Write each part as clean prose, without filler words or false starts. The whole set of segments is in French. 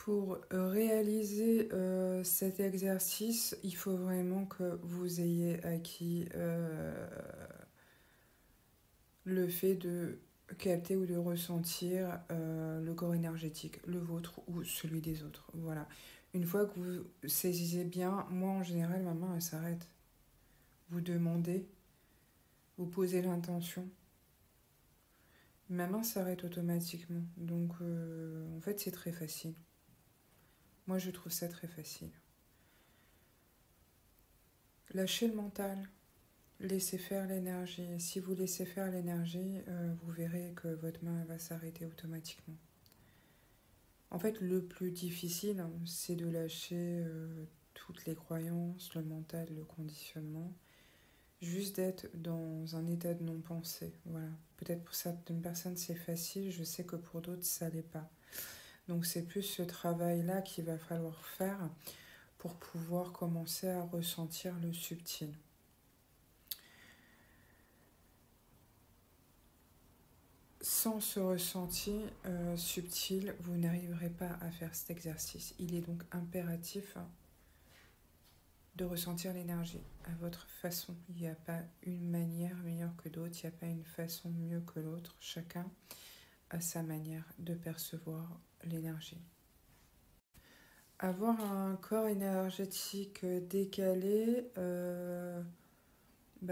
Pour réaliser cet exercice, il faut vraiment que vous ayez acquis le fait de capter ou de ressentir le corps énergétique, le vôtre ou celui des autres. Voilà. Une fois que vous saisissez bien, moi en général, ma main elle s'arrête. Vous demandez, vous posez l'intention. Ma main s'arrête automatiquement. Donc en fait, c'est très facile. Moi, je trouve ça très facile. Lâchez le mental. Laissez faire l'énergie. Si vous laissez faire l'énergie, vous verrez que votre main va s'arrêter automatiquement. En fait, le plus difficile, c'est de lâcher toutes les croyances, le mental, le conditionnement. Juste d'être dans un état de non-pensée. Voilà. Peut-être pour certaines personnes, c'est facile. Je sais que pour d'autres, ça l'est pas. Donc, c'est plus ce travail-là qu'il va falloir faire pour pouvoir commencer à ressentir le subtil. Sans ce ressenti subtil, vous n'arriverez pas à faire cet exercice. Il est donc impératif de ressentir l'énergie à votre façon. Il n'y a pas une manière meilleure que d'autres, il n'y a pas une façon mieux que l'autre. Chacun a sa manière de percevoir l'énergie. Avoir un corps énergétique décalé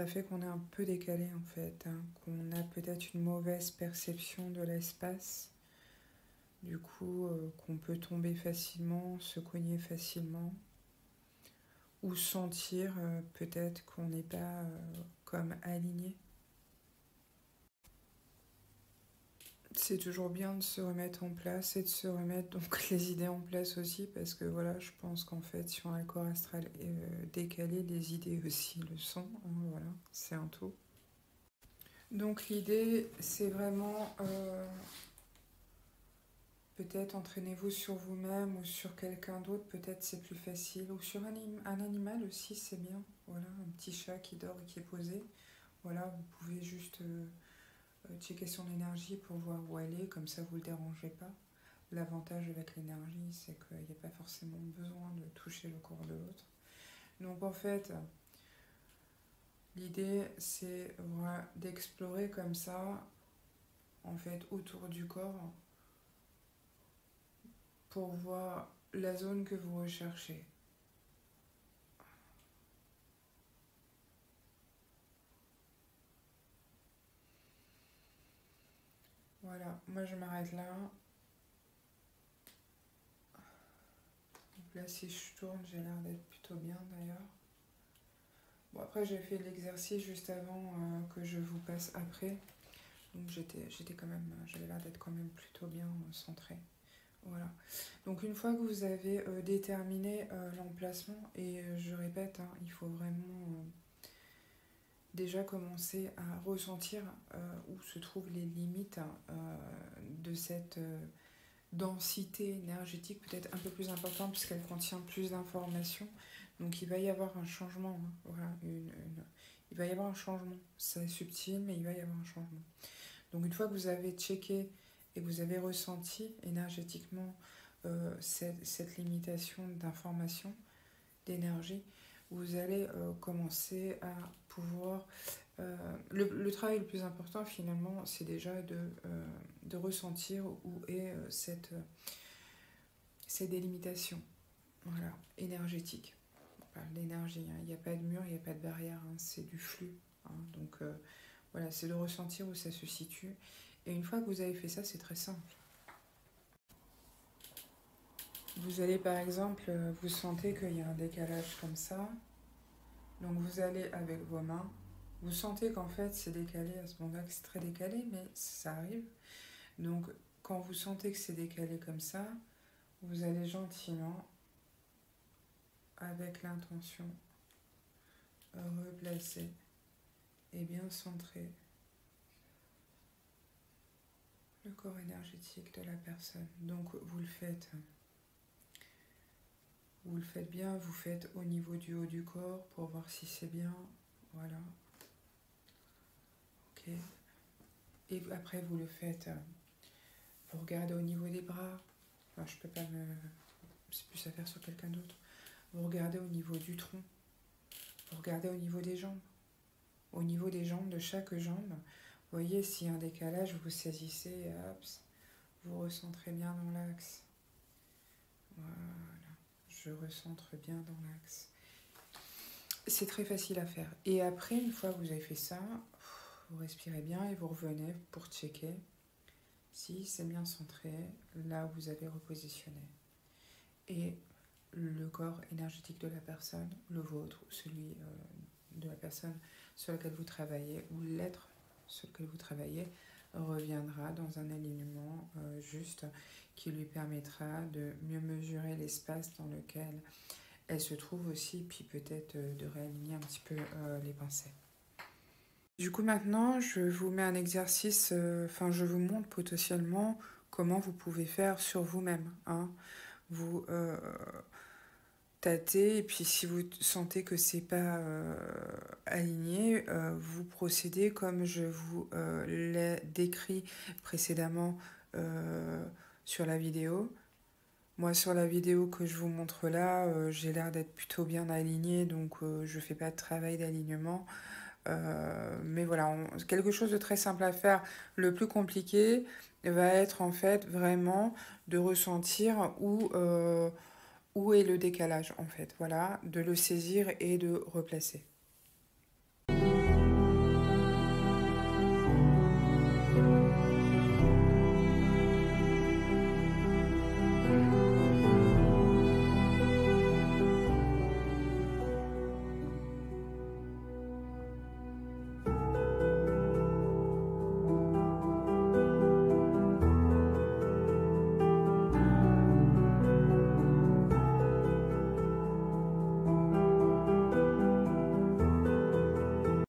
fait qu'on est un peu décalé en fait, qu'on a peut-être une mauvaise perception de l'espace, du coup qu'on peut tomber facilement, se cogner facilement, ou sentir peut-être qu'on n'est pas comme aligné. C'est toujours bien de se remettre en place et de se remettre donc les idées en place aussi, parce que voilà, je pense qu'en fait, si on a le corps astral décalé, les idées aussi le sont, voilà, c'est un tout. Donc l'idée, c'est vraiment peut-être entraînez-vous sur vous-même ou sur quelqu'un d'autre, peut-être c'est plus facile, ou sur un animal aussi, c'est bien, voilà, un petit chat qui dort et qui est posé, voilà, vous pouvez juste checker son énergie pour voir où elle est, comme ça vous ne le dérangez pas. L'avantage avec l'énergie, c'est qu'il n'y a pas forcément besoin de toucher le corps de l'autre. Donc en fait, l'idée c'est voilà, d'explorer comme ça, en fait, autour du corps, pour voir la zone que vous recherchez. Voilà, moi je m'arrête là. Donc là, si je tourne, j'ai l'air d'être plutôt bien d'ailleurs. Bon, après, j'ai fait l'exercice juste avant que je vous passe après. Donc j'étais quand même, j'avais l'air d'être quand même plutôt bien centrée. Voilà. Donc une fois que vous avez déterminé l'emplacement, et je répète, il faut vraiment déjà commencer à ressentir où se trouvent les limites de cette densité énergétique, peut-être un peu plus importante puisqu'elle contient plus d'informations. Donc il va y avoir un changement. Voilà, il va y avoir un changement. C'est subtil, mais il va y avoir un changement. Donc une fois que vous avez checké et que vous avez ressenti énergétiquement cette limitation d'information, d'énergie, vous allez commencer à pouvoir... le travail le plus important finalement, c'est déjà de ressentir où est cette délimitation, voilà, énergétique. On parle d'énergie, il n'y a pas de mur, il n'y a pas de barrière, c'est du flux. Donc voilà, c'est de ressentir où ça se situe. Et une fois que vous avez fait ça, c'est très simple. Vous allez par exemple, vous sentez qu'il y a un décalage comme ça. Donc vous allez avec vos mains. Vous sentez qu'en fait c'est décalé à ce moment-là, que c'est très décalé, mais ça arrive. Donc quand vous sentez que c'est décalé comme ça, vous allez gentiment, avec l'intention, replacer et bien centrer le corps énergétique de la personne. Donc vous le faites bien, vous faites au niveau du haut du corps pour voir si c'est bien. Voilà. Ok. Et après vous le faites, vous regardez au niveau des bras. Alors, je peux pas me... C'est plus à faire sur quelqu'un d'autre. Vous regardez au niveau du tronc. Vous regardez au niveau des jambes. Au niveau des jambes, de chaque jambe. Vous voyez, s'il y a un décalage, vous saisissez et hop, vous recentrez bien dans l'axe. Voilà. Je recentre bien dans l'axe. C'est très facile à faire. Et après, une fois que vous avez fait ça, vous respirez bien et vous revenez pour checker si c'est bien centré là où vous avez repositionné. Et le corps énergétique de la personne, le vôtre, ou celui de la personne sur laquelle vous travaillez, ou l'être sur lequel vous travaillez, reviendra dans un alignement juste qui lui permettra de mieux mesurer l'espace dans lequel elle se trouve aussi, puis peut-être de réaligner un petit peu les pincettes. Du coup, maintenant, je vous mets un exercice, je vous montre potentiellement comment vous pouvez faire sur vous-même. Hein. Vous tâtez, et puis si vous sentez que c'est pas aligné, vous procédez comme je vous l'ai décrit précédemment sur la vidéo. Moi, sur la vidéo que je vous montre là, j'ai l'air d'être plutôt bien alignée, donc je fais pas de travail d'alignement. Mais voilà, quelque chose de très simple à faire. Le plus compliqué va être en fait vraiment de ressentir où est le décalage en fait. Voilà, de le saisir et de replacer.